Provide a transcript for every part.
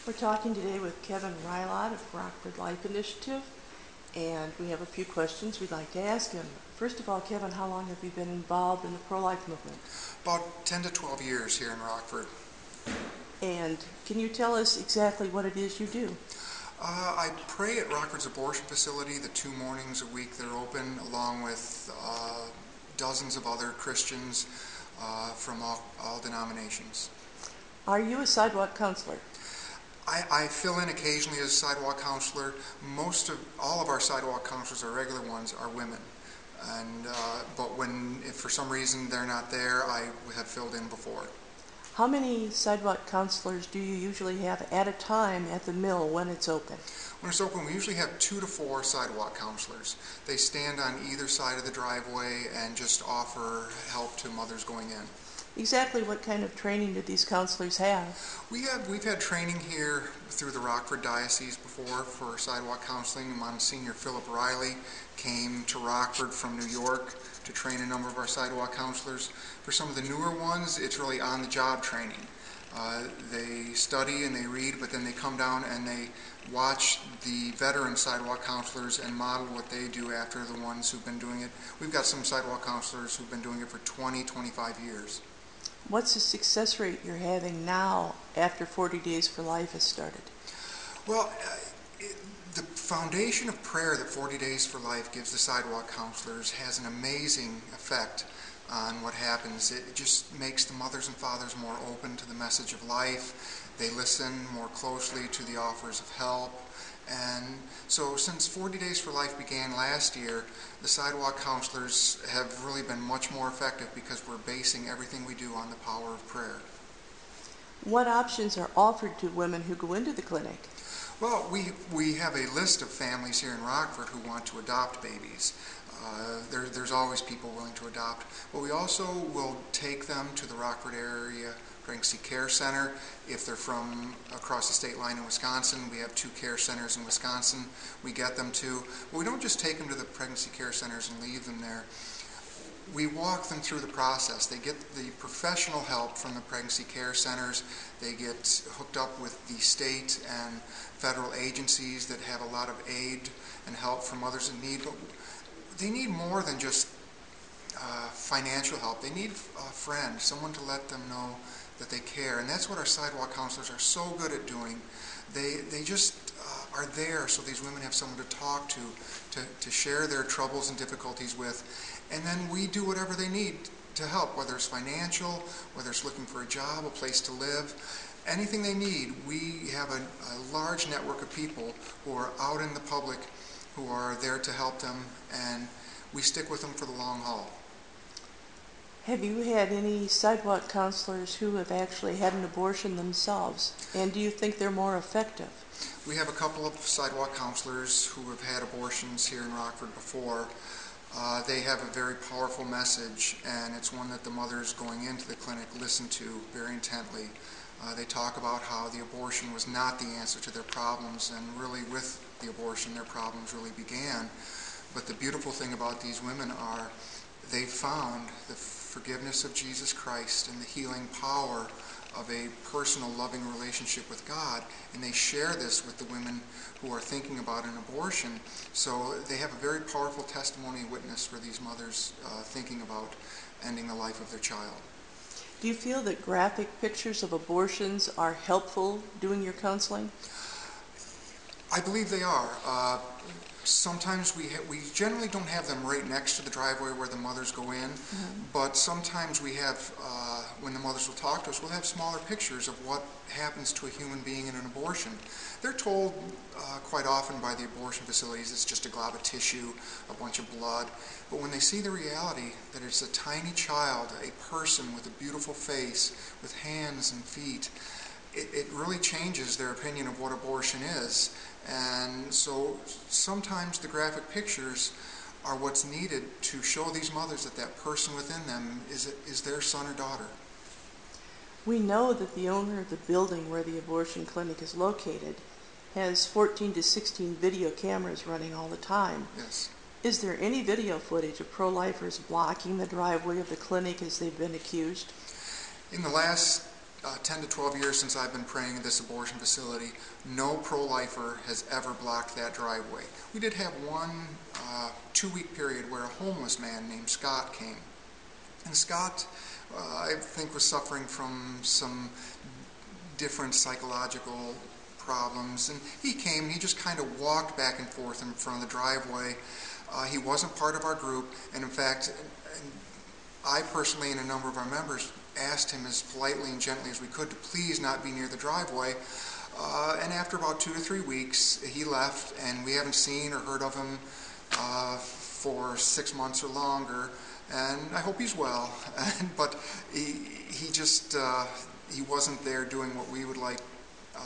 We're talking today with Kevin Rylot of Rockford Life Initiative, and we have a few questions we'd like to ask him. First of all, Kevin, how long have you been involved in the pro-life movement? About 10 to 12 years here in Rockford. And can you tell us exactly what it is you do? I pray at Rockford's abortion facility the 2 mornings a week they're open, along with dozens of other Christians from all denominations. Are you a sidewalk counselor? I fill in occasionally as a sidewalk counselor. All of our sidewalk counselors, our regular ones, are women. And but if for some reason they're not there, I have filled in before. How many sidewalk counselors do you usually have at a time at the mill when it's open? When it's open, we usually have 2 to 4 sidewalk counselors. They stand on either side of the driveway and just offer help to mothers going in. Exactly what kind of training do these counselors have? We've had training here through the Rockford Diocese before for sidewalk counseling. Monsignor Philip Riley came to Rockford from New York to train a number of our sidewalk counselors. For some of the newer ones, it's really on-the-job training. They study and they read, but then they come down and they watch the veteran sidewalk counselors and model what they do after the ones who've been doing it. We've got some sidewalk counselors who've been doing it for 20, 25 years. What's the success rate you're having now after 40 Days for Life has started? Well, the foundation of prayer that 40 Days for Life gives the sidewalk counselors has an amazing effect on what happens. It just makes the mothers and fathers more open to the message of life. They listen more closely to the offers of help. And so since 40 Days for Life began last year, the sidewalk counselors have really been much more effective because we're basing everything we do on the power of prayer. What options are offered to women who go into the clinic? Well, we have a list of families here in Rockford who want to adopt babies. There's always people willing to adopt, but we also will take them to the Rockford area Pregnancy Care Center. If they're from across the state line in Wisconsin, we have 2 care centers in Wisconsin we get them to. But we don't just take them to the pregnancy care centers and leave them there. We walk them through the process. They get the professional help from the pregnancy care centers. They get hooked up with the state and federal agencies that have a lot of aid and help for mothers in need. But they need more than just financial help. They need a friend, someone to let them know that they care. And that's what our sidewalk counselors are so good at doing. They just are there so these women have someone to talk to share their troubles and difficulties with. And then we do whatever they need to help, whether it's financial, whether it's looking for a job, a place to live, anything they need. We have a large network of people who are out in the public who are there to help them, and we stick with them for the long haul. Have you had any sidewalk counselors who have actually had an abortion themselves? And do you think they're more effective? We have a couple of sidewalk counselors who have had abortions here in Rockford before. They have a very powerful message, and it's one that the mothers going into the clinic listen to very intently. They talk about how the abortion was not the answer to their problems, and really with the abortion their problems really began. But the beautiful thing about these women are they found the forgiveness of Jesus Christ and the healing power of a personal, loving relationship with God, and they share this with the women who are thinking about an abortion. So they have a very powerful testimony and witness for these mothers thinking about ending the life of their child. Do you feel that graphic pictures of abortions are helpful doing your counseling? I believe they are. Sometimes we generally don't have them right next to the driveway where the mothers go in, but sometimes we have, when the mothers will talk to us, we'll have smaller pictures of what happens to a human being in an abortion. They're told quite often by the abortion facilities it's just a glob of tissue, a bunch of blood, but when they see the reality that it's a tiny child, a person with a beautiful face, with hands and feet, it really changes their opinion of what abortion is. And so sometimes the graphic pictures are what's needed to show these mothers that that person within them is their son or daughter. We know that the owner of the building where the abortion clinic is located has 14 to 16 video cameras running all the time. Yes. Is there any video footage of pro-lifers blocking the driveway of the clinic as they've been accused? In the last 10 to 12 years since I've been praying at this abortion facility, no pro-lifer has ever blocked that driveway. We did have one 2-week period where a homeless man named Scott came. And Scott, I think, was suffering from some different psychological problems. And he came, he just kind of walked back and forth in front of the driveway. He wasn't part of our group, and in fact, I personally and a number of our members asked him as politely and gently as we could to please not be near the driveway. And after about 2 to 3 weeks, he left, and we haven't seen or heard of him for 6 months or longer. And I hope he's well. But he just he wasn't there doing what we would like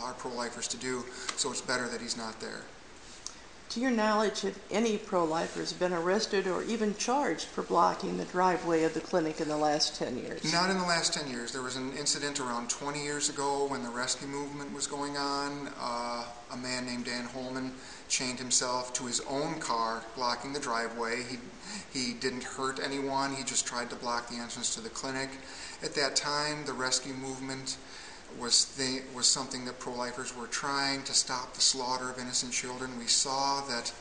our pro-lifers to do. So it's better that he's not there. To your knowledge, have any pro-lifers been arrested or even charged for blocking the driveway of the clinic in the last 10 years? Not in the last 10 years. There was an incident around 20 years ago when the rescue movement was going on. A man named Dan Holman chained himself to his own car, blocking the driveway. He didn't hurt anyone. He just tried to block the entrance to the clinic. At that time, the rescue movement was something that pro-lifers were trying to stop the slaughter of innocent children. We saw that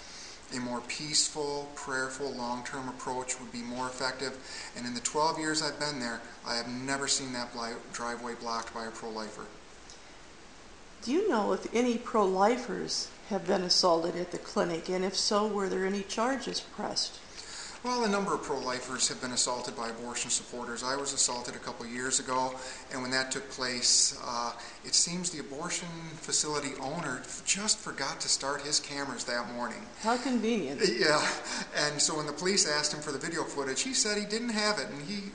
a more peaceful, prayerful, long-term approach would be more effective. And in the 12 years I've been there, I have never seen that driveway blocked by a pro-lifer. Do you know if any pro-lifers have been assaulted at the clinic, and if so, were there any charges pressed? Well, a number of pro-lifers have been assaulted by abortion supporters. I was assaulted a couple years ago, and when that took place, it seems the abortion facility owner just forgot to start his cameras that morning. How convenient. Yeah, and so when the police asked him for the video footage, he said he didn't have it, and he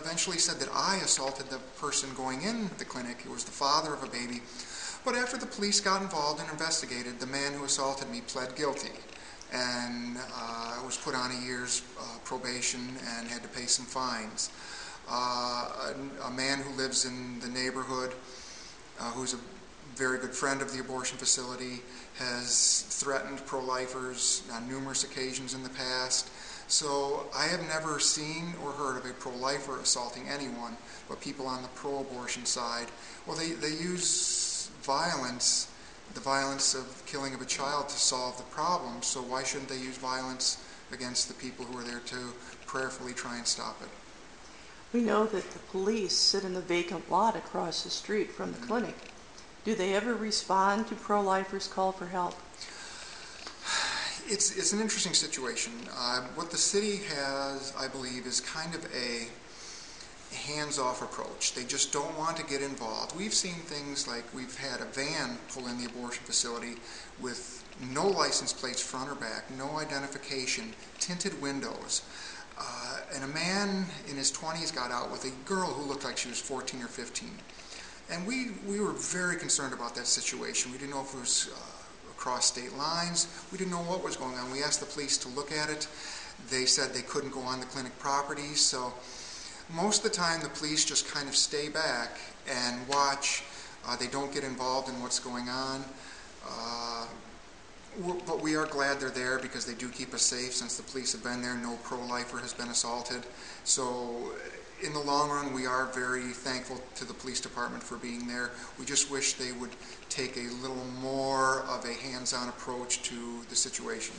eventually said that I assaulted the person going in the clinic. It was the father of a baby. But after the police got involved and investigated, the man who assaulted me pled guilty and was put on a year's probation and had to pay some fines. A man who lives in the neighborhood, who's a very good friend of the abortion facility, has threatened pro-lifers on numerous occasions in the past. So I have never seen or heard of a pro-lifer assaulting anyone, but people on the pro-abortion side, well, they use violence, the violence of killing of a child, to solve the problem. So why shouldn't they use violence against the people who are there to prayerfully try and stop it? We know that the police sit in the vacant lot across the street from the clinic. Do they ever respond to pro-lifers' call for help? It's an interesting situation. What the city has, I believe, is kind of a hands-off approach. They just don't want to get involved. We've seen things like we've had a van pull in the abortion facility with no license plates front or back, no identification, tinted windows. And a man in his 20s got out with a girl who looked like she was 14 or 15. And we were very concerned about that situation. We didn't know if it was across state lines. We didn't know what was going on. We asked the police to look at it. They said they couldn't go on the clinic property. So most of the time the police just kind of stay back and watch. They don't get involved in what's going on. But we are glad they're there because they do keep us safe. Since the police have been there, no pro-lifer has been assaulted. So in the long run, we are very thankful to the police department for being there. We just wish they would take a little more of a hands-on approach to the situation.